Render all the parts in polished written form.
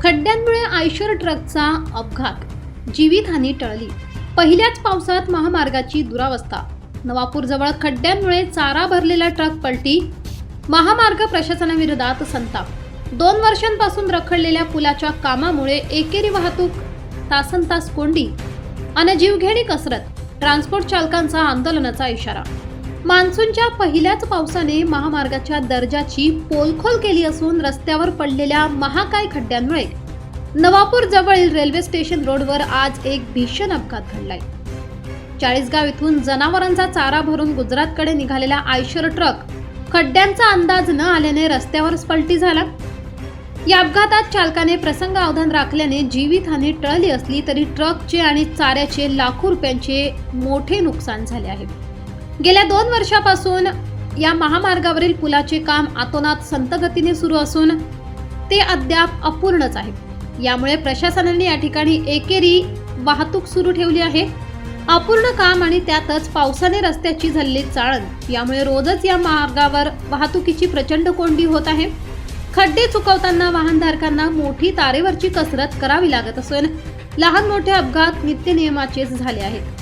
खड्ड्यांमुळे आयशर ट्रकचा अपघात, जीवितहानी टळली। पहिल्याच पावसात महामार्गाची दुरावस्था। नवापूरजवळ खड्ड्यांमुळे चारा भरलेला ट्रक पलटी। महामार्ग प्रशासनाविरोधात संताप। 2 वर्षांपासून रखडलेल्या पुलाच्या कामामुळे एकेरी वाहतूक तासनतास कोंडी आणि जीवघेणी कसरत। ट्रान्सपोर्ट चालकांचा आंदोलनाचा इशारा। मान्सूनच्या पहिल्याच पावसाने महामार्गाच्या दर्जाची पोलखोल केली असून रस्त्यावर पडलेल्या महाकाय खड्ड्यांमुळे नवापूर जवळील रेल्वे स्टेशन रोडवर आज एक भीषण अपघात घडलाय। चाळीसगाव इथून जनावरांचा चारा भरून गुजरातकडे निघालेला आयशर ट्रक खड्ड्यांचा अंदाज न आल्याने रस्त्यावरच पलटी झाला। या अपघातात चालकाने प्रसंगावधान राखल्याने जीवितहानी टळली असली तरी ट्रकचे आणि चाऱ्याचे लाखो रुपयांचे मोठे नुकसान झाले आहे। गेल्या 2 वर्षापासून या महामार्गावरील पुलाचे काम अतोनात संत गतीने सुरू असून ते अद्याप अपूर्णच आहे। यामुळे प्रशासनाने या ठिकाणी एकेरी वाहतूक सुरू ठेवली आहे। अपूर्ण काम आणि त्यातच पावसाने रस्त्याची झालेली चाळण यामुळे रोजच या मार्गावर वाहतुकीची प्रचंड कोंडी होत आहे। खड्डे चुकवताना वाहनधारकांना मोठी तारेवरची कसरत करावी लागत असून लहान मोठे अपघात नित्यनियमाचेच झाले आहेत।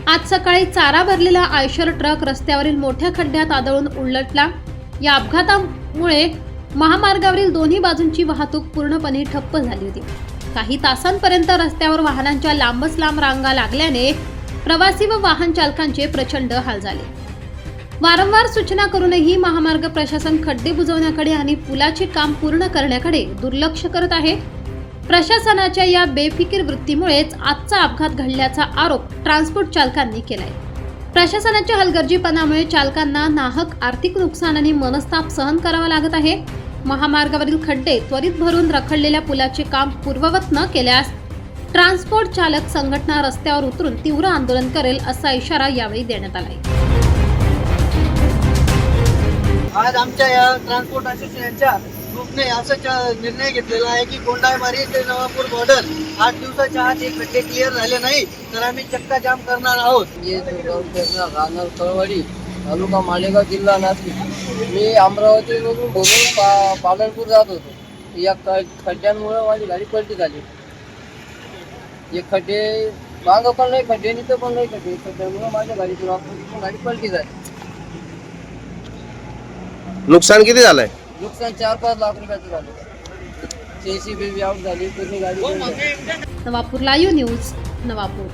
आज सकाळी चारा भरलेला आयशर ट्रक रस्त्यावरील मोठ्या खड्ड्यात आदळून उलटला। या अपघातामुळे महामार्गावरील दोन्ही बाजूंची वाहतूक पूर्णपणे ठप्प झाली होती। काही तासांपर्यंत रस्त्यावर वाहनांच्या लांबच लांब रांगा लागल्याने प्रवासी व वाहन चालकांचे प्रचंड हाल झाले। वारंवार सूचना करूनही महामार्ग प्रशासन खड्डे बुजवण्याकडे आणि पुलाचे काम पूर्ण करण्याकडे दुर्लक्ष करत आहे। प्रशासनाच्या या बेफिकीर वृत्तीमुळेच आजचा अपघात घडल्याचा आरोप ट्रान्सपोर्ट चालकांनी केलाय। प्रशासनाच्या हलगर्जीपणामुळे चालकांना नाहक आर्थिक नुकसान आणि मनस्ताप सहन करावा लागत आहे। महामार्गावरील खड्डे त्वरित भरून रखडलेल्या पुलाचे काम पूर्ववत न केल्यास ट्रान्सपोर्ट चालक संघटना रस्त्यावर उतरून तीव्र आंदोलन करेल असा इशारा यावेळी देण्यात आलाय। आज आमच्या या ट्रान्सपोर्ट असोसिएशनच्या ग्रुपने असाच निर्णय घेतलेला आहे की कोंडाईमारी ते नवापूर बॉर्डर 8 दिवसाच्या आत हे खड्डे क्लिअर झाले नाही तर आम्ही चक्का जाम करणार आहोत। राहणार कळवडी, तालुका मालेगाव, जिल्हा नाशिक। मी अमरावतीवरून बोलून पालनपूर जात होतो। या खड्ड्यांमुळे माझी गाडी पलटी झाली। हे खड्डे मागं पण नाही खड्डे, इथं पण नाही खड्डे, खड्ड्यामुळे माझ्या गाडी पलटी झाली। नुकसान किती झालंय? नुकसान 4-5 लाख रुपयाचं झालं। चेसी बेबी आउट झाली, पूर्ण गाडी। Navapur live news, Navapur.